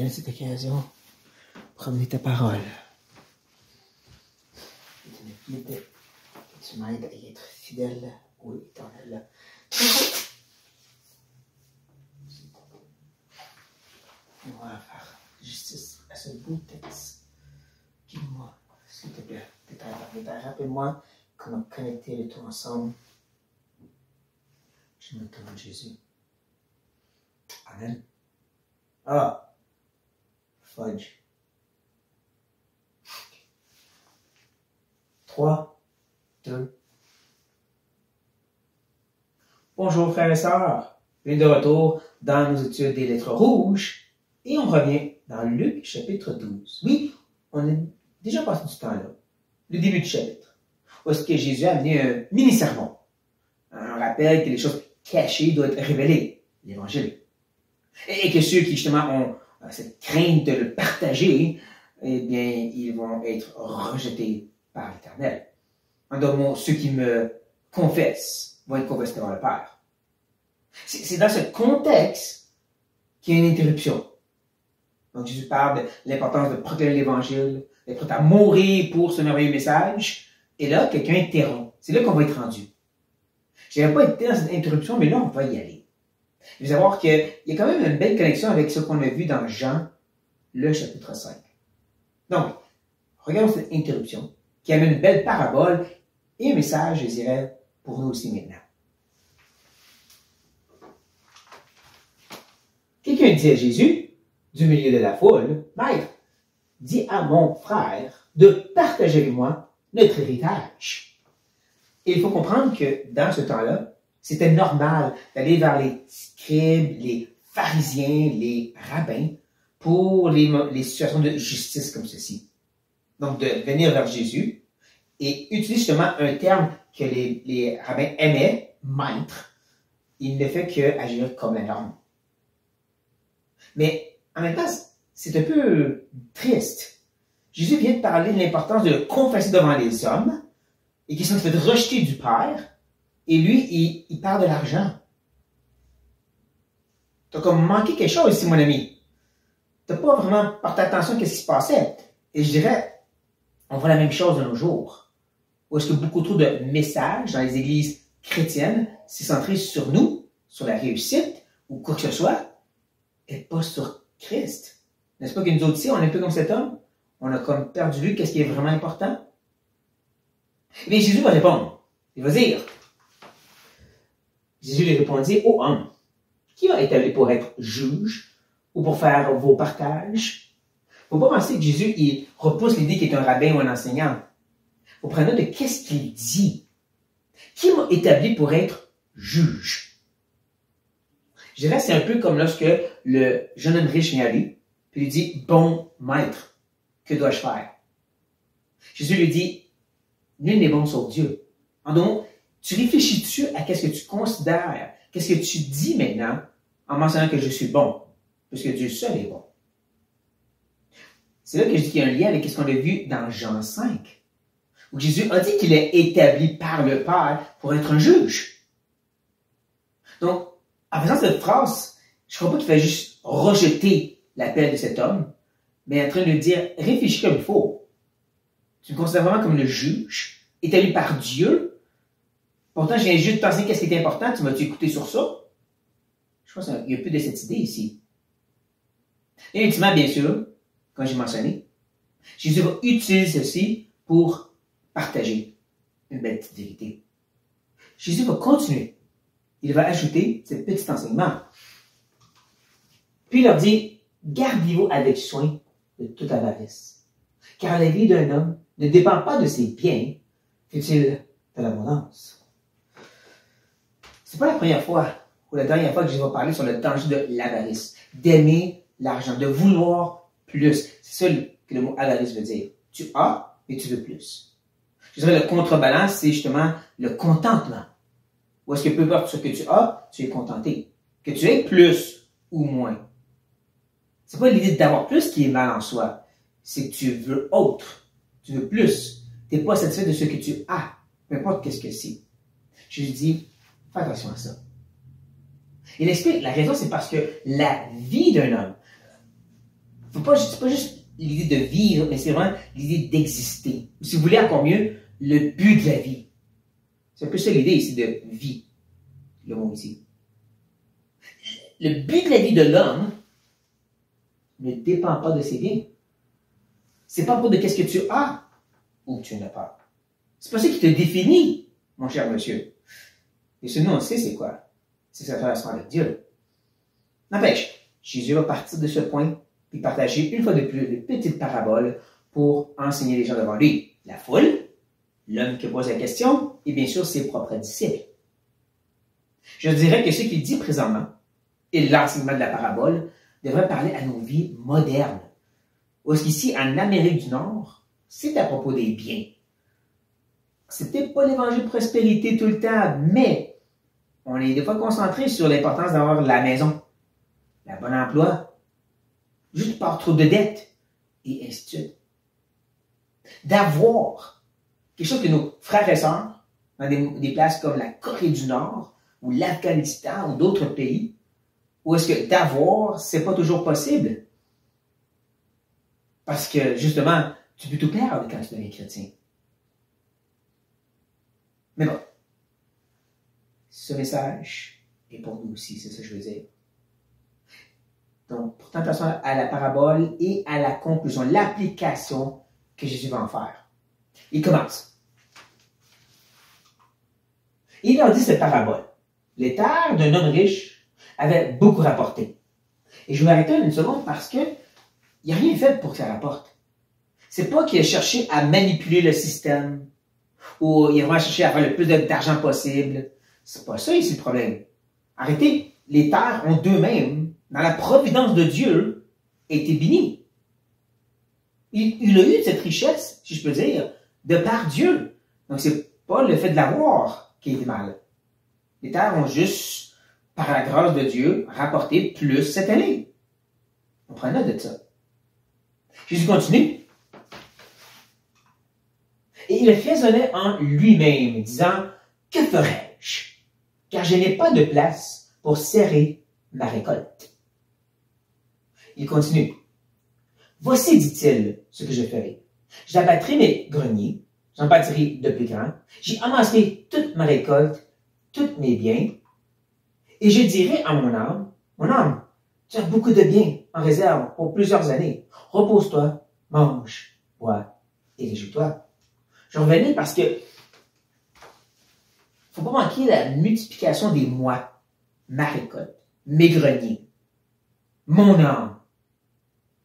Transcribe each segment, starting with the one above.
de cette occasion pour amener ta parole. Je te guide, que tu m'aides à y être fidèle au Éternel. On va faire justice à ce beau texte. Guide-moi, s'il te plaît. Rappelle-moi qu'on a connecté les deux ensemble. Je me demande Jésus. Amen. Ah! Fudge. 3, 2. Bonjour frères et sœurs. Bienvenue de retour dans nos études des lettres rouges. Et on revient dans Luc chapitre 12. Oui, on a déjà passé du temps là. Le début du chapitre. Où est-ce que Jésus a amené un mini-sermon. Un rappel que les choses cachées doivent être révélées. L'Évangile. Et que ceux qui justement ont cette crainte de le partager, eh bien, ils vont être rejetés par l'Éternel. En d'autres mots, ceux qui me confessent vont être confessés devant le Père. C'est dans ce contexte qu'il y a une interruption. Donc Jésus parle de l'importance de proclamer l'Évangile, d'être prêt à mourir pour ce merveilleux message. Et là, quelqu'un interrompt. C'est là qu'on va être rendu. Je n'avais pas été dans cette interruption, mais là, on va y aller. Il faut savoir qu'il y a quand même une belle connexion avec ce qu'on a vu dans Jean, le chapitre 5. Donc, regardons cette interruption qui amène une belle parabole et un message, je dirais, pour nous aussi maintenant. Quelqu'un dit à Jésus, du milieu de la foule, « Maître, dis à mon frère de partager avec moi notre héritage. » Et il faut comprendre que dans ce temps-là, c'était normal d'aller vers les scribes, les pharisiens, les rabbins pour les situations de justice comme ceci. Donc, de venir vers Jésus et utiliser justement un terme que les rabbins aimaient, maître. Il ne fait qu'agir comme la norme. Mais en même temps, c'est un peu triste. Jésus vient de parler de l'importance de le confesser devant les hommes et qu'ils sont fait rejeter du Père. Et lui, il parle de l'argent. Tu as comme manqué quelque chose ici, mon ami. Tu n'as pas vraiment porté attention à ce qui se passait. Et je dirais, on voit la même chose de nos jours. Où est-ce que beaucoup trop de messages dans les églises chrétiennes, c'est centré sur nous, sur la réussite, ou quoi que ce soit, et pas sur Christ. N'est-ce pas que nous autres ici, on est un peu comme cet homme? On a comme perdu vue qu'est-ce qui est vraiment important? Eh bien, Jésus va répondre. Il va dire, Jésus lui répondit, ô homme, qui a établi pour être juge ou pour faire vos partages? Faut pas penser que Jésus, il repousse l'idée qu'il est un rabbin ou un enseignant. Faut prendre note de qu'est-ce qu'il dit. Qui m'a établi pour être juge? Je dirais, c'est un peu comme lorsque le jeune homme riche vient à lui, puis lui dit, bon maître, que dois-je faire? Jésus lui dit, nul n'est bon sauf Dieu. En donc, tu réfléchis-tu à qu'est-ce que tu considères, qu'est-ce que tu dis maintenant en mentionnant que je suis bon, puisque Dieu seul est bon. C'est là que je dis qu'il y a un lien avec ce qu'on a vu dans Jean 5, où Jésus a dit qu'il est établi par le Père pour être un juge. Donc, en faisant cette phrase, je ne crois pas qu'il fallait juste rejeter l'appel de cet homme, mais en train de lui dire, réfléchis comme il faut. Tu me considères vraiment comme le juge, établi par Dieu. Pourtant, je viens juste de penser qu'est-ce qui est important. Tu m'as-tu écouté sur ça? Je pense qu'il y a plus de cette idée ici. Et ultimement, bien sûr, comme j'ai mentionné, Jésus va utiliser ceci pour partager une belle petite vérité. Jésus va continuer. Il va ajouter ce petit enseignement. Puis il leur dit, gardez-vous avec soin de toute avarice. Car la vie d'un homme ne dépend pas de ses biens, fut-il de l'abondance. C'est pas la première fois ou la dernière fois que je vais parler sur le danger de l'avarice, d'aimer l'argent, de vouloir plus. C'est ça que le mot avarice veut dire. Tu as, mais tu veux plus. Je dirais le contrebalance, c'est justement le contentement. Ou est-ce que peu importe ce que tu as, tu es contenté. Que tu aies plus ou moins. C'est pas l'idée d'avoir plus qui est mal en soi. C'est que tu veux autre. Tu veux plus. Tu n'es pas satisfait de ce que tu as. Peu importe qu'est-ce que c'est. Je lui dis, fais attention à ça. Il explique, la raison c'est parce que la vie d'un homme, C'est pas juste l'idée de vivre, mais c'est vraiment l'idée d'exister. Si vous voulez encore mieux, le but de la vie. C'est un peu ça l'idée ici de vie, le mot ici. Le but de la vie de l'homme ne dépend pas de ses biens. C'est pas pour de qu'est-ce que tu as ou tu n'as pas. C'est pas ça qui te définit, mon cher monsieur. Et ce nous, on sait c'est quoi. C'est sa relation avec Dieu. N'empêche, Jésus va partir de ce point et partager une fois de plus de petites paraboles pour enseigner les gens devant lui. La foule, l'homme qui pose la question, et bien sûr ses propres disciples. Je dirais que ce qu'il dit présentement, et l'enseignement de la parabole, devrait parler à nos vies modernes. Parce qu'ici, en Amérique du Nord, c'est à propos des biens. C'est peut-être pas l'évangile de prospérité tout le temps, mais on est des fois concentré sur l'importance d'avoir la maison, le bon emploi, juste pas trop de dettes, et ainsi de suite. D'avoir quelque chose que nos frères et sœurs, dans des places comme la Corée du Nord, ou l'Afghanistan, ou d'autres pays, où est-ce que d'avoir, c'est pas toujours possible. Parce que, justement, tu peux tout perdre quand tu deviens chrétien. Mais bon, ce message est pour nous aussi, c'est ça que je veux dire. Donc, portons attention à la parabole et à la conclusion, l'application que Jésus va en faire. Il commence. Il leur dit cette parabole. Les terres d'un homme riche avaient beaucoup rapporté. Et je vais m'arrêter une seconde parce que il n'y a rien fait pour que ça rapporte. C'est pas qu'il a cherché à manipuler le système ou il a vraiment cherché à faire le plus d'argent possible. C'est pas ça ici le problème. Arrêtez, les terres ont d'eux-mêmes, dans la providence de Dieu, été bénies. Il a eu cette richesse, si je peux dire, de par Dieu. Donc c'est pas le fait de l'avoir qui est mal. Les terres ont juste, par la grâce de Dieu, rapporté plus cette année. On prend note de ça. Jésus continue. Et il raisonnait en lui-même, disant, « Que ferai-je? Car je n'ai pas de place pour serrer ma récolte. » Il continue. « Voici, dit-il, ce que je ferai. J'abattrai mes greniers, j'en bâtirai de plus grands, j'y amasserai toute ma récolte, tous mes biens, et je dirai à mon âme, tu as beaucoup de biens en réserve pour plusieurs années. Repose-toi, mange, bois et réjouis-toi. » Je revenais parce que faut pas manquer la multiplication des mois, ma récolte, mes greniers, mon âme.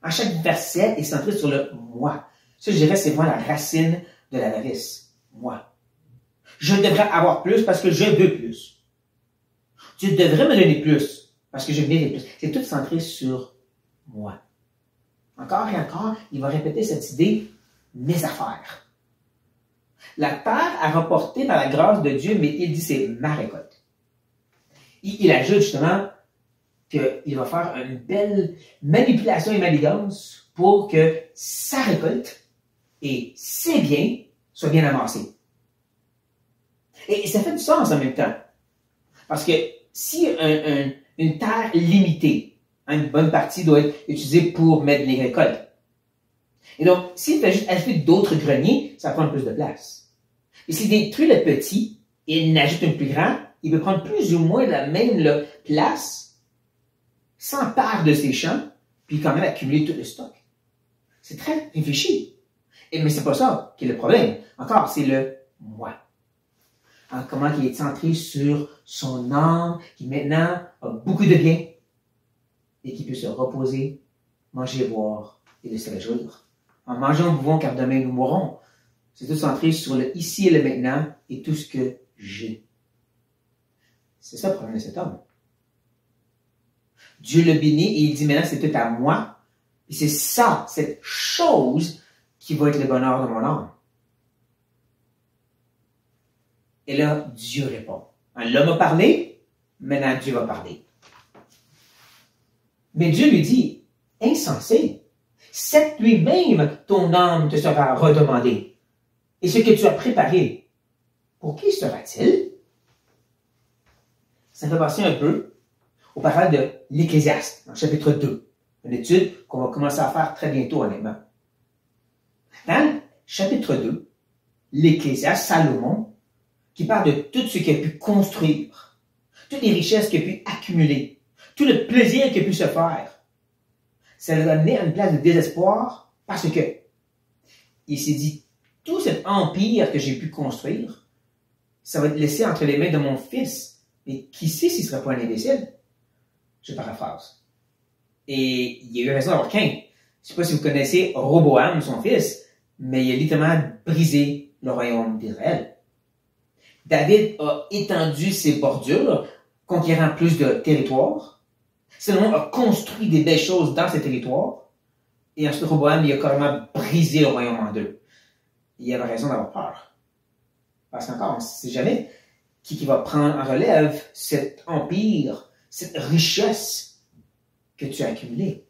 En chaque verset est centré sur le moi. Ça, je dirais, c'est vraiment la racine de la l'avarice. Moi. Je devrais avoir plus parce que je veux plus. Tu devrais me donner plus parce que je mérite plus. C'est tout centré sur moi. Encore et encore, il va répéter cette idée, mes affaires. La terre a rapporté par la grâce de Dieu, mais il dit c'est ma récolte. Il ajoute justement qu'il va faire une belle manipulation et manigance pour que sa récolte et ses biens soient bien amassés. Et ça fait du sens en même temps. Parce que si une terre limitée, une bonne partie doit être utilisée pour mettre les récoltes. Et donc, s'il fait juste ajouter d'autres greniers, ça prend plus de place. Et s'il détruit le petit et il en ajoute un plus grand, il peut prendre plus ou moins la même place, s'empare de ses champs, puis quand même accumuler tout le stock. C'est très réfléchi. Mais c'est pas ça qui est le problème. Encore, c'est le moi. Alors, comment il est centré sur son âme, qui maintenant a beaucoup de biens, et qui peut se reposer, manger, boire et de se réjouir. En mangeant, nous buvons, car demain nous mourrons. C'est tout centré sur le ici et le maintenant et tout ce que j'ai. C'est ça le problème de cet homme. Dieu le bénit et il dit maintenant c'est tout à moi. Et c'est ça, cette chose qui va être le bonheur de mon âme. Et là, Dieu répond. L'homme a parlé, maintenant Dieu va parler. Mais Dieu lui dit, insensé, cette lui-même ton âme te sera redemandée. Et ce que tu as préparé, pour qui sera-t-il? Ça fait penser un peu aux paroles de l'Ecclésiaste, dans le chapitre 2. Une étude qu'on va commencer à faire très bientôt, honnêtement. Dans le chapitre 2, l'Ecclésiaste, Salomon, qui parle de tout ce qu'il a pu construire, toutes les richesses qu'il a pu accumuler, tout le plaisir qu'il a pu se faire. Ça l'a amené à une place de désespoir parce que il s'est dit, tout cet empire que j'ai pu construire, ça va être laissé entre les mains de mon fils. Mais qui sait s'il ne serait pas un imbécile? Je paraphrase. Et il a eu raison d'avoir crainte. Je ne sais pas si vous connaissez Roboam, son fils, mais il a littéralement brisé le royaume d'Israël. David a étendu ses bordures, conquérant plus de territoires. Salomon a construit des belles choses dans ces territoires. Et ensuite, Roboam, il a carrément brisé le royaume en deux. Il avait raison d'avoir peur. Parce qu'encore, on ne sait jamais qui va prendre en relève cet empire, cette richesse que tu as accumulée.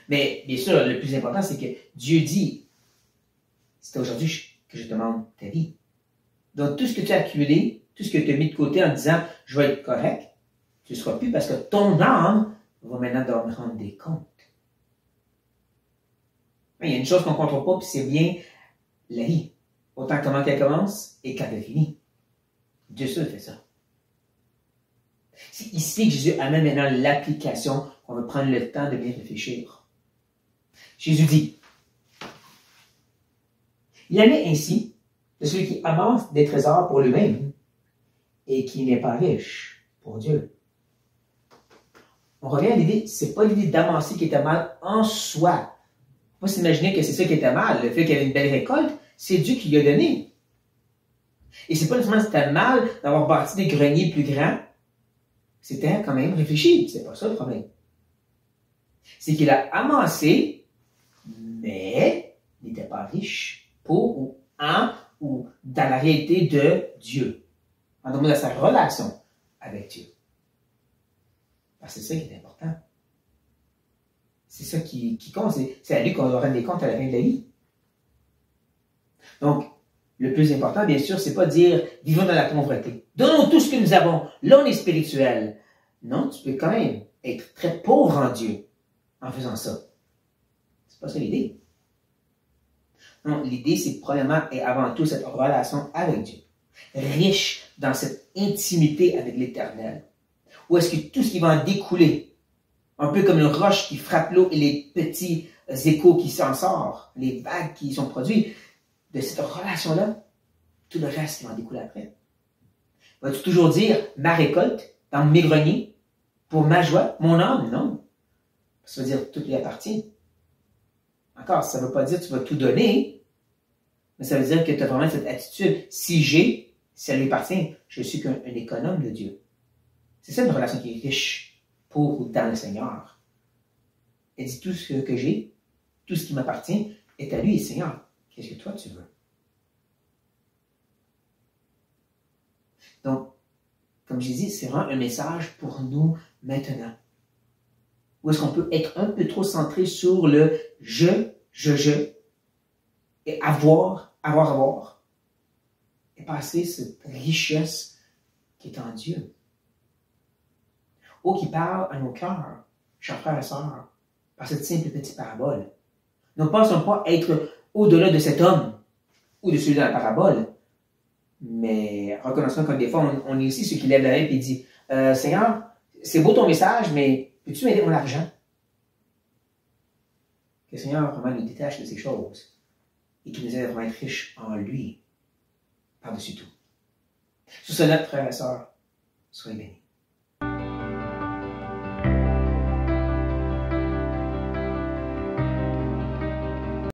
Mais bien sûr, le plus important, c'est que Dieu dit, c'est aujourd'hui que je te demande ta vie. Donc, tout ce que tu as accumulé, tout ce que tu as mis de côté en disant, je vais être correct, tu ne seras plus parce que ton âme va maintenant devoir rendre des comptes. Mais il y a une chose qu'on ne contrôle pas, puis c'est bien la vie. Autant comment qu'elle commence et quand elle finit. Dieu seul fait ça. C'est ici que Jésus amène maintenant l'application qu'on va prendre le temps de bien réfléchir. Jésus dit, il en est ainsi de celui qui amasse des trésors pour lui-même et qui n'est pas riche pour Dieu. On revient à l'idée, c'est pas l'idée d'amasser qui était mal en soi. On peut s'imaginer que c'est ça qui était mal, le fait qu'il y avait une belle récolte, c'est Dieu qui lui a donné. Et c'est pas nécessairement que c'était mal d'avoir bâti des greniers plus grands, c'était quand même réfléchi, c'est pas ça le problème. C'est qu'il a amassé, mais il n'était pas riche pour ou en ou dans la réalité de Dieu. En demandant de sa relation avec Dieu. Parce que c'est ça qui est important. C'est ça qui compte. C'est à lui qu'on va rendre des comptes à la fin de la vie. Donc, le plus important, bien sûr, c'est pas dire vivons dans la pauvreté. Donnons tout ce que nous avons. Là, on est spirituel. Non, tu peux quand même être très pauvre en Dieu en faisant ça. C'est pas ça l'idée. Non, l'idée, c'est premièrement et avant tout cette relation avec Dieu. Riche dans cette intimité avec l'Éternel. Où est-ce que tout ce qui va en découler, un peu comme une roche qui frappe l'eau et les petits échos qui s'en sortent, les vagues qui sont produites, de cette relation-là, tout le reste qui va en découler après. Vas-tu toujours dire ma récolte dans mes greniers pour ma joie, mon âme? Non. Ça veut dire tout lui appartient. Encore, ça ne veut pas dire que tu vas tout donner, mais ça veut dire que tu as vraiment cette attitude. Si j'ai, si ça lui appartient, je suis qu'un économe de Dieu. C'est ça une relation qui est riche pour ou dans le Seigneur. Elle dit tout ce que j'ai, tout ce qui m'appartient est à lui et Seigneur. Qu'est-ce que toi tu veux? Donc, comme j'ai dit, c'est vraiment un message pour nous maintenant. Où est-ce qu'on peut être un peu trop centré sur le je, et avoir, et passer cette richesse qui est en Dieu. Qui parle à nos cœurs, chers frères et sœurs, par cette simple petite parabole. Nous ne pensons pas être au-delà de cet homme ou de celui de la parabole, mais reconnaissons comme des fois, on est aussi ceux qui lèvent la main et disent Seigneur, c'est beau ton message, mais peux-tu m'aider mon argent? Que le Seigneur vraiment nous détache de ces choses et qu'il nous aide à vraiment être riches en lui, par-dessus tout. Sur cela, frères et sœurs, soyez bénis.